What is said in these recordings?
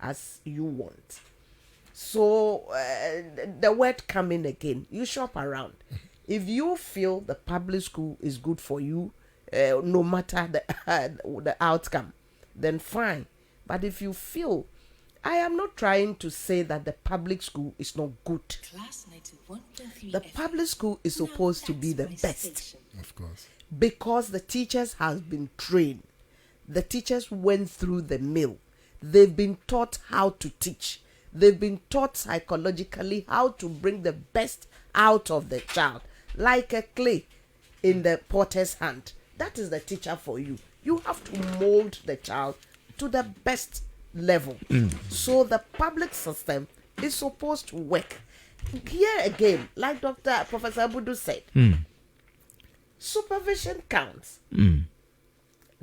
as you want. So the word coming again, you shop around. If you feel the public school is good for you, no matter the outcome, then fine. But if you feel, I am not trying to say that the public school is not good. The public school is supposed to be the best. Of course. Because the teachers have been trained. The teachers went through the mill. They've been taught how to teach. They've been taught psychologically how to bring the best out of the child. Like a clay in the potter's hand. That is the teacher for you. You have to mold the child to the best level. So the public system is supposed to work. Here again, like Professor Abudu said, supervision counts.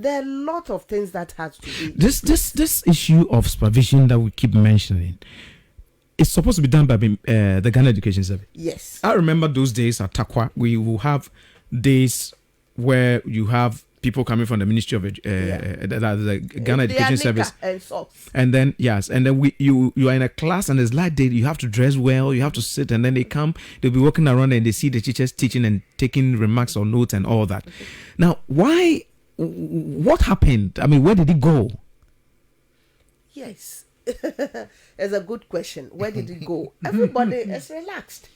There are a lot of things that has to be. This issue of supervision that we keep mentioning, it's supposed to be done by the Ghana Education Service. Yes. I remember those days at Takwa. We will have days where you have people coming from the Ministry of the Ghana Education Service, and then you are in a class and it's light day. You have to dress well. You have to sit, and then they come. They'll be walking around and they see the teachers teaching and taking remarks or notes and all that. Now, why? What happened? I mean, where did it go? Yes, it's a good question. Where did it go? Everybody is relaxed.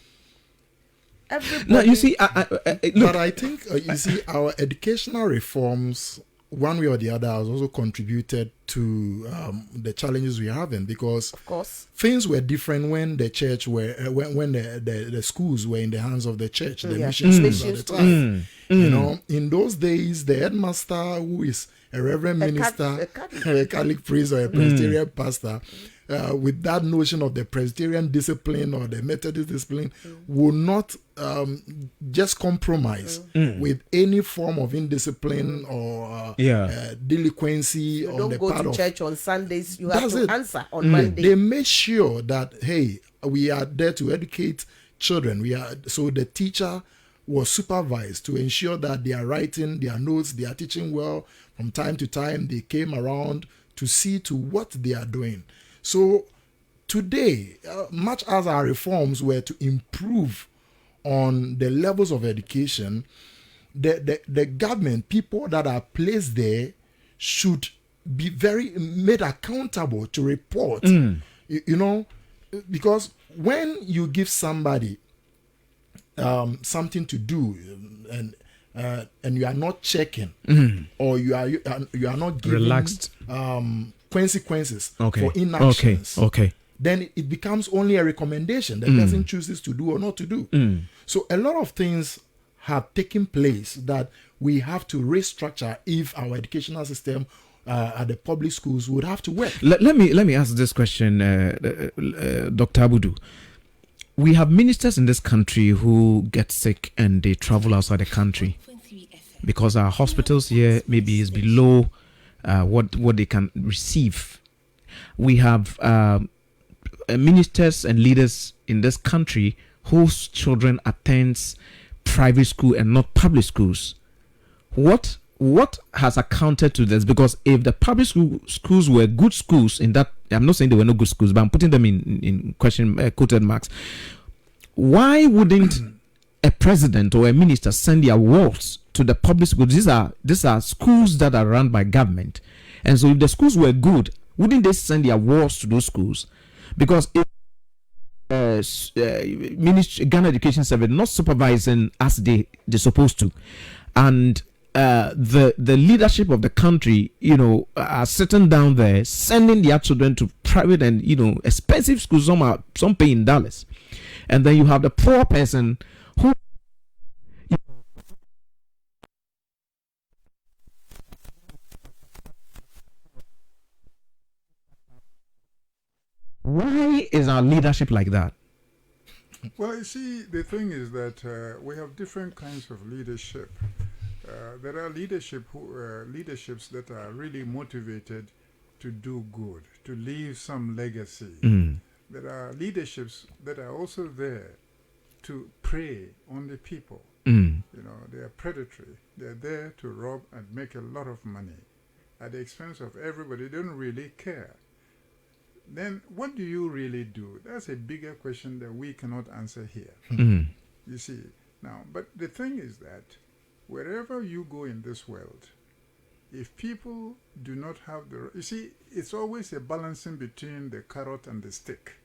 Everybody. No, you see, but I think you see our educational reforms, one way or the other, has also contributed to the challenges we're having, because of course things were different when the church were when the schools were in the hands of the church, the mission schools at the time. You know, in those days, the headmaster, who is a reverend minister, a Catholic priest, or a Presbyterian pastor, with that notion of the Presbyterian discipline or the Methodist discipline, will not just compromise with any form of indiscipline or delinquency on the part of. Don't go to church on Sundays. You have to answer on Monday. They make sure that, hey, we are there to educate children. So the teacher was supervised to ensure that they are writing their notes, they are teaching well. From time to time, they came around to see to what they are doing. So today, much as our reforms were to improve on the levels of education, the government, people that are placed there, should be very made accountable to report. You know, because when you give somebody something to do and you are not checking, or you are not giving relaxed consequences for inactions, then it becomes only a recommendation. The person chooses to do or not to do. So a lot of things have taken place that we have to restructure if our educational system at the public schools would have to work. Let me ask this question, Dr. Abudu. We have ministers in this country who get sick and they travel outside the country because our hospitals here maybe is below what they can receive. We have ministers and leaders in this country whose children attend private school and not public schools. What has accounted to this? Because if the public schools were good schools, in that, I'm not saying they were not good schools, but I'm putting them in question, quoted marks. Why wouldn't a president or a minister send their awards to the public schools? These are schools that are run by government, and so if the schools were good, wouldn't they send their awards to those schools? Because if Ghana Education Service not supervising as they're supposed to, and the leadership of the country, are sitting down there sending their children to private and expensive schools. Some pay in dollars, and then you have the poor person who. Why is our leadership like that? Well, you see, the thing is that we have different kinds of leadership. There are leaderships that are really motivated to do good, to leave some legacy. There are leaderships that are also there to prey on the people. They are predatory. They are there to rob and make a lot of money at the expense of everybody. They don't really care. then what do you really do? That's a bigger question that we cannot answer here. You see, now, but the thing is that wherever you go in this world, if people do not have you see, it's always a balancing between the carrot and the stick.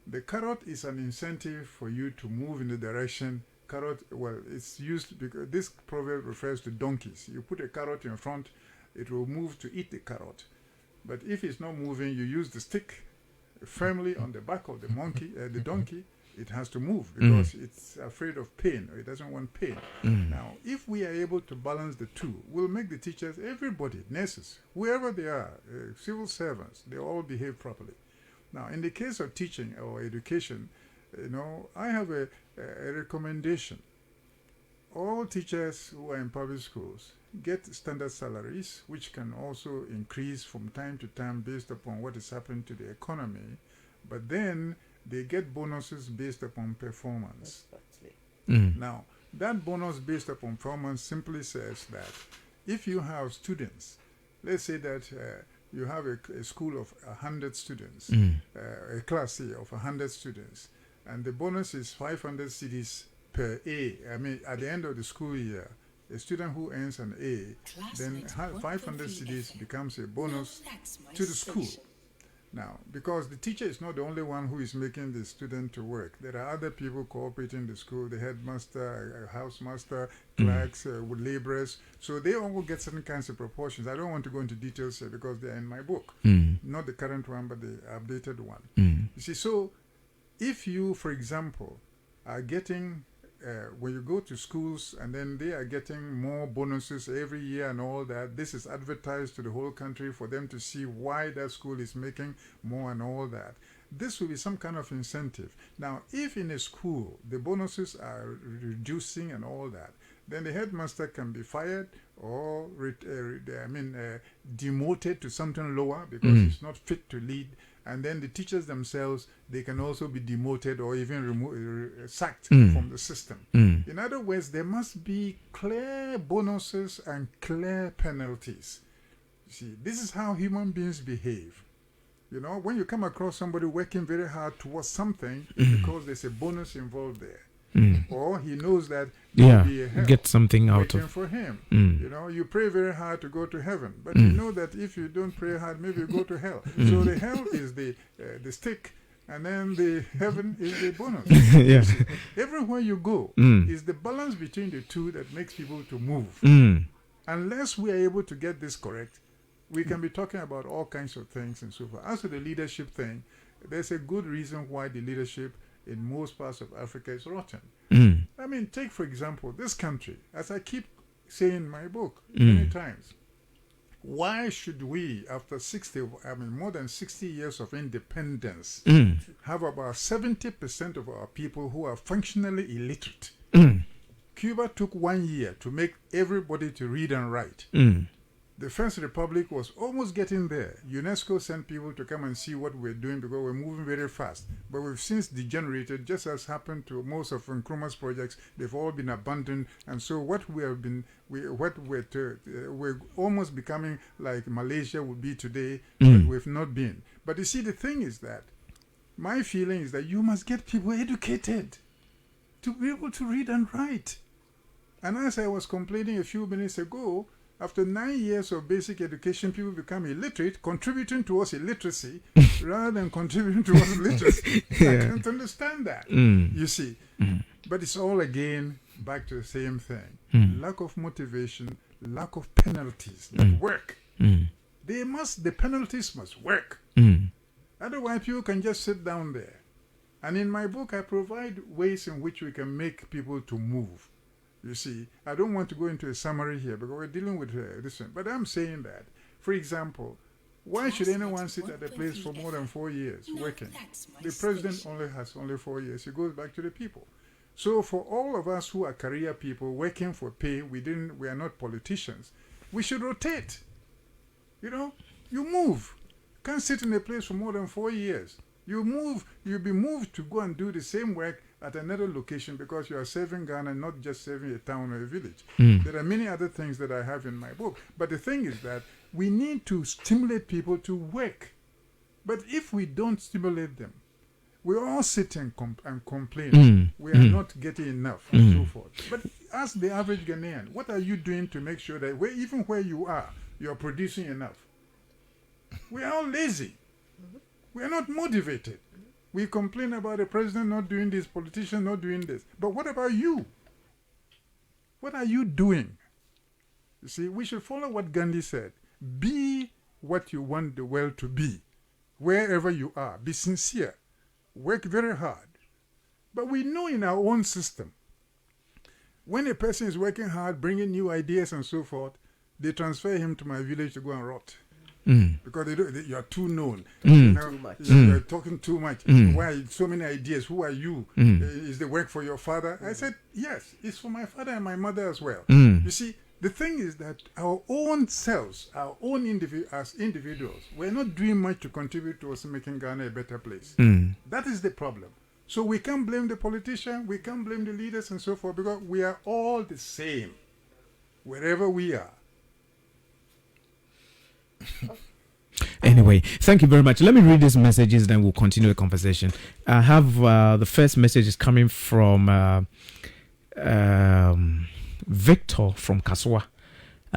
The carrot is an incentive for you to move in the direction. Carrot, well, it's used because this proverb refers to donkeys. You put a carrot in front, it will move to eat the carrot. But if it's not moving, you use the stick firmly on the back of the the donkey. It has to move because it's afraid of pain, or it doesn't want pain. Now, if we are able to balance the two, we'll make the teachers, everybody, nurses, whoever they are, civil servants, they all behave properly. Now, in the case of teaching or education, I have a recommendation. All teachers who are in public schools get standard salaries, which can also increase from time to time based upon what is happening to the economy, but then they get bonuses based upon performance. Now, that bonus based upon performance simply says that if you have students, let's say that you have a school of 100 students, a class say, of 100 students, and the bonus is 500 cedis per A. I mean, at the end of the school year, a student who earns an A, then 500 cedis becomes a bonus to the school. Now, because the teacher is not the only one who is making the student to work. There are other people cooperating in the school, the headmaster, housemaster, clerks, with laborers. So they all get certain kinds of proportions. I don't want to go into details here because they are in my book. Not the current one, but the updated one. You see, so if you, for example, are getting, when you go to schools and then they are getting more bonuses every year and all that, this is advertised to the whole country for them to see why that school is making more and all that. This will be some kind of incentive. Now, if in a school the bonuses are reducing and all that, then the headmaster can be fired or demoted to something lower because he's not fit to lead. And then the teachers themselves, they can also be demoted or even sacked from the system. In other words, there must be clear bonuses and clear penalties. You see, this is how human beings behave. When you come across somebody working very hard towards something, it's because there's a bonus involved there. Or he knows that there will be a help get something out waiting of for him. You pray very hard to go to heaven, but you know that if you don't pray hard, maybe you go to hell. So the hell is the stick, and then the heaven is the bonus. Everywhere you go is the balance between the two that makes people to move. Unless we are able to get this correct, we can be talking about all kinds of things and so forth. As to the leadership thing, there's a good reason why the leadership in most parts of Africa is rotten. I mean, take for example this country, as I keep saying in my book many times. Why should we, after more than 60 years of independence, have about 70% of our people who are functionally illiterate? Cuba took 1 year to make everybody to read and write. The First Republic was almost getting there. UNESCO sent people to come and see what we're doing because we're moving very fast. But we've since degenerated, just as happened to most of Nkrumah's projects. They've all been abandoned. And so we're almost becoming like Malaysia would be today, but we've not been. But you see, the thing is that my feeling is that you must get people educated to be able to read and write. And as I was complaining a few minutes ago, after 9 years of basic education, people become illiterate, contributing towards illiteracy rather than contributing towards literacy. I can't understand that, you see. But it's all again back to the same thing. Lack of motivation, lack of penalties that work. The penalties must work. Otherwise, people can just sit down there. And in my book, I provide ways in which we can make people to move. You see, I don't want to go into a summary here because we're dealing with this one. But I'm saying that, for example, why should anyone sit at a place for more than 4 years working? The president has only 4 years. He goes back to the people. So for all of us who are career people working for pay, we are not politicians. We should rotate. You move. Can't sit in a place for more than 4 years. You move, you'll be moved to go and do the same work at another location because you are serving Ghana, not just serving a town or a village. There are many other things that I have in my book. But the thing is that we need to stimulate people to work. But if we don't stimulate them, we all sit and complain. We are not getting enough and so forth. But as the average Ghanaian, what are you doing to make sure that even where you are producing enough? We are all lazy. We are not motivated. We complain about the president not doing this, politician not doing this. But what about you? What are you doing? You see, we should follow what Gandhi said. Be what you want the world to be. Wherever you are, be sincere. Work very hard. But we know in our own system, when a person is working hard, bringing new ideas and so forth, they transfer him to my village to go and rot. Because you are too known. You are talking too much. Why so many ideas? Who are you? Is the work for your father? I said, yes, it's for my father and my mother as well. You see, the thing is that our own selves, our own as individuals, we're not doing much to contribute towards making Ghana a better place. That is the problem. So we can't blame the politician, we can't blame the leaders and so forth, because we are all the same, wherever we are. Anyway, thank you very much. Let me read these messages, then we'll continue the conversation. I have the first message is coming from Victor from Kaswa.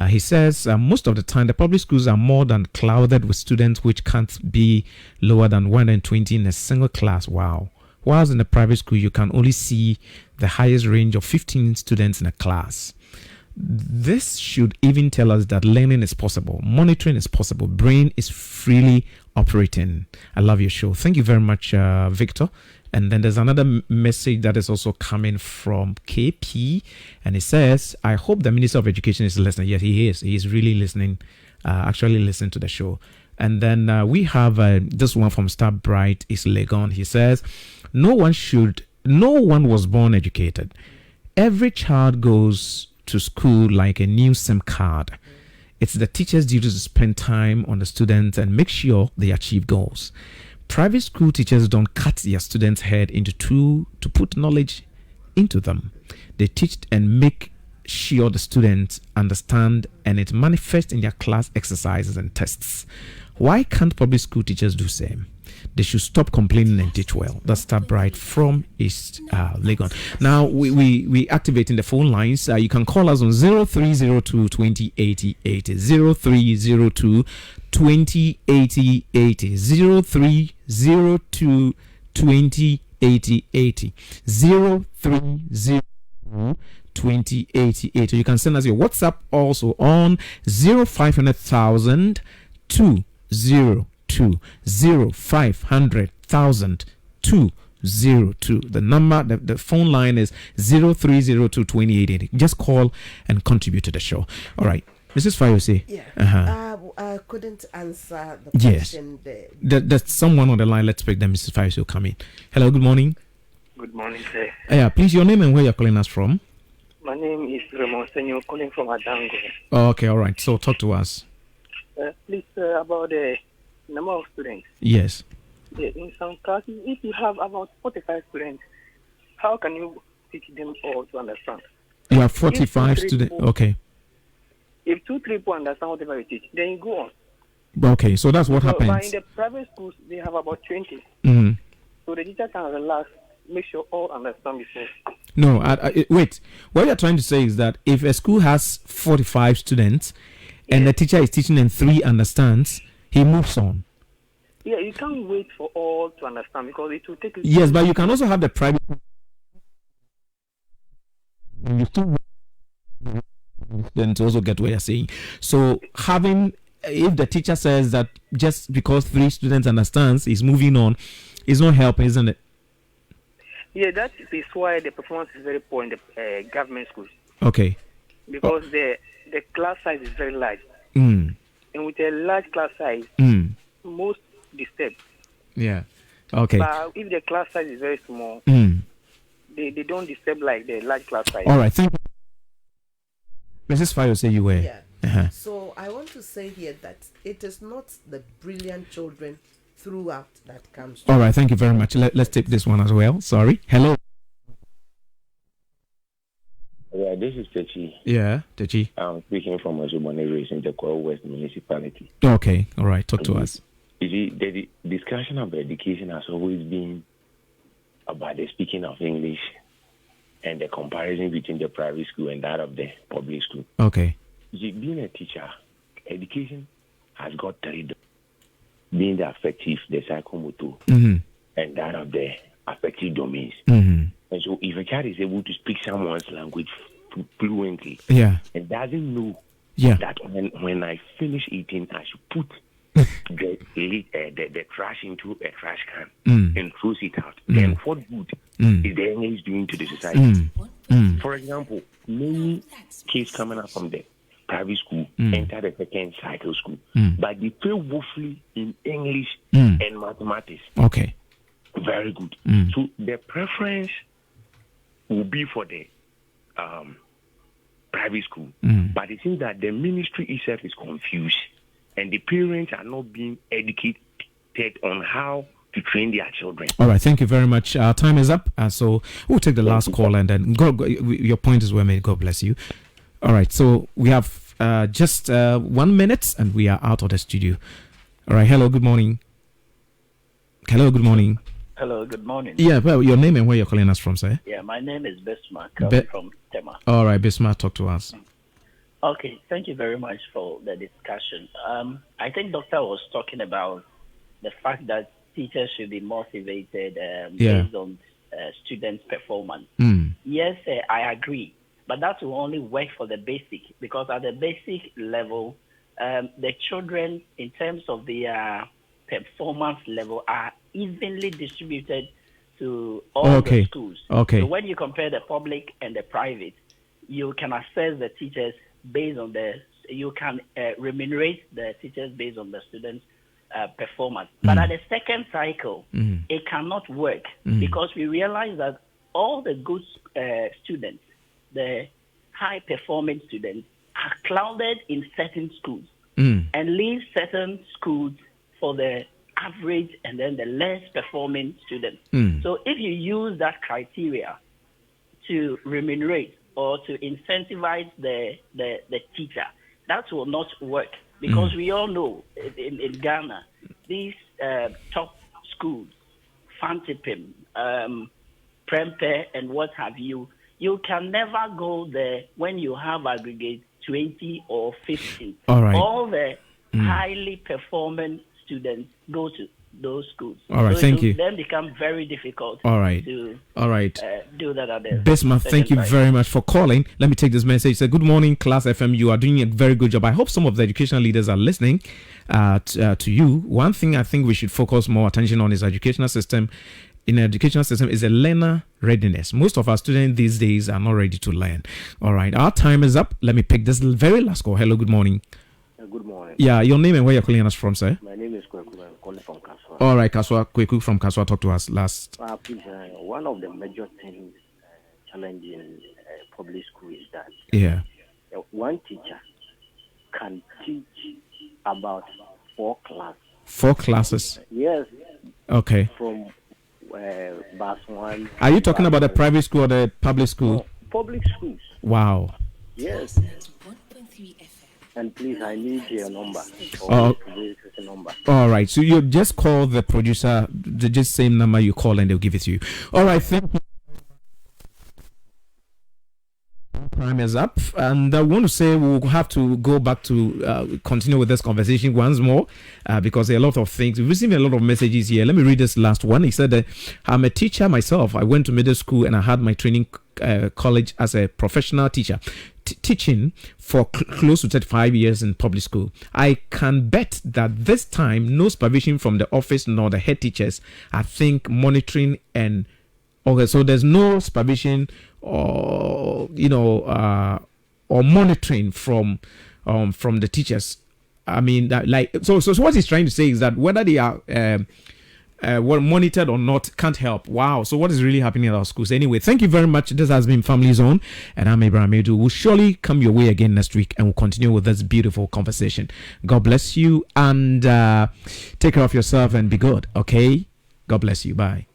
He says, most of the time, the public schools are more than clouded with students which can't be lower than 120 in a single class. Wow. Whilst in the private school, you can only see the highest range of 15 students in a class. This should even tell us that learning is possible, monitoring is possible, brain is freely operating. I love your show. Thank you very much, Victor. And then there's another message that is also coming from KP, and it says, I hope the Minister of Education is listening. Yes, he is. He is really listening, actually listening to the show. And then we have this one from Star Bright is Legon. He says, no one was born educated. Every child goes to school like a new SIM card. It's the teacher's duty to spend time on the students and make sure they achieve goals. Private school teachers don't cut their students' head into two to put knowledge into them. They teach and make sure the students understand, and it manifests in their class exercises and tests. Why can't public school teachers do the same? They should stop complaining and teach well. That's Star Bright from East Legon. Now we activating the phone lines. You can call us on 0302 2080 0302 2080 0302 2080 0302 2080. You can send us your WhatsApp also on 0500,000 202 0500,000 202. The number, the phone line is 0302 2080. Just call and contribute to the show. All right, Mrs. Fayose. Yeah. I couldn't answer the question there. There's someone on the line. Let's pick them. Mrs. Fayose will come in. Hello, good morning. Good morning, sir. Yeah, please, your name and where you're calling us from. My name is Ramon Senyo, calling from Adango. Oh, okay, all right. So talk to us. Please, about the number of students. Yes. In some classes, if you have about 45 students, how can you teach them all to understand? You have 45 students. Okay. If 2-3 people understand whatever you teach, then you go on. Okay, so that's what happens. But in the private schools, they have about 20. So the teacher can relax, make sure all understand before. No, wait. What you're trying to say is that if a school has 45 students and the teacher is teaching and 3 understands, he moves on. Yeah, you can't wait for all to understand because it will take... Yes, but you can also have the private... You still... Then to also get what you're saying. So having... If the teacher says that just because 3 students understands, he's moving on, it's not helping, isn't it? Yeah, that is why the performance is very poor in the government schools. Okay. Because the class size is very large. And with a large class size, most disturb. Yeah. Okay. But if the class size is very small, they don't disturb like the large class size. All right. Thank you. Mrs. Fayo, say you were. Yeah. So I want to say here that it is not the brilliant children throughout that comes to. All right. Thank you very much. Let's take this one as well. Sorry. Hello. Yeah, this is Techi. Yeah, Techi. I'm speaking from Azumane in the Kwara West Municipality. Okay. All right. Talk to us. You see, the discussion about education has always been about the speaking of English and the comparison between the private school and that of the public school. Okay. You see, being a teacher, education has got three: being the affective, the psychomotor, and that of the affective domains. And so, if a child is able to speak someone's language fluently, and doesn't know that when I finish eating, I should put the trash into a trash can and throws it out, then what good is the English doing to the society? For example, many kids coming up from the private school enter the second cycle school, but they fail woefully in English and mathematics. Okay. Very good. So the preference will be for the private school, but it seems that the ministry itself is confused, and the parents are not being educated on how to train their children. All right, thank you very much. Our time is up, so we'll take the last call, and then your point is well made. God bless you. All right, so we have just 1 minute, and we are out of the studio. All right, hello, good morning. Hello, good morning. Hello, good morning. Yeah, well, your name and where you're calling us from, sir? Yeah, my name is Bismarck from Tema. All right, Bismarck, talk to us. Okay, thank you very much for the discussion. I think Doctor was talking about the fact that teachers should be motivated based on students' performance. Yes, I agree, but that will only work for the basic, because at the basic level, the children, in terms of their performance level, are evenly distributed to all the schools. Okay. So when you compare the public and the private, you can assess the teachers based on you can remunerate the teachers based on the students' performance. But at the second cycle, it cannot work because we realize that all the good students, the high-performing students, are clouded in certain schools and leave certain schools for the average and then the less performing students. So if you use that criteria to remunerate or to incentivize the teacher, that will not work, because we all know in Ghana, these top schools, Fantipim, Prempeh, and what have you, you can never go there when you have aggregate 20 or 50. All right. All the highly performing students go to those schools. All right, so thank you. Then become very difficult. All right. To do that at the Bismarck, thank you very much for calling. Let me take this message. Say, good morning, Class FM. You are doing a very good job. I hope some of the educational leaders are listening to you. One thing I think we should focus more attention on is educational system. In the educational system is a learner readiness. Most of our students these days are not ready to learn. All right, our time is up. Let me pick this very last call. Hello, good morning. Good morning. Yeah, your name and where you're calling us from, sir? My name is Kweku. I'm calling from Kaswa. All right, Kaswa. Kweku from Kaswa. Talk to us last. Please, one of the major things challenging public school is that one teacher can teach about 4 classes. 4 classes? Yes. Okay. From Bus 1. Are you talking about the private school or the public school? No, public schools. Wow. Yes. And please, I need your number. All right. So you just call the producer, the just same number you call, and they'll give it to you. All right. Thank you. Time is up, and I want to say we'll have to go back to continue with this conversation once more because there are a lot of things. We've received a lot of messages here. Let me read this last one. He said that I'm a teacher myself. I went to middle school and I had my training college as a professional teacher. Teaching for close to 35 years in public school. I can bet that this time no supervision from the office nor the head teachers. I think monitoring and okay, so there's no supervision or or monitoring from the teachers. I mean, so what he's trying to say is that whether they are well monitored or not can't help. Wow. So what is really happening at our schools? Anyway, thank you very much. This has been Family Zone, and I'm Abraham Edu. We'll surely come your way again next week, and we'll continue with this beautiful conversation. God bless you, and take care of yourself and be good. Okay. God bless you. Bye.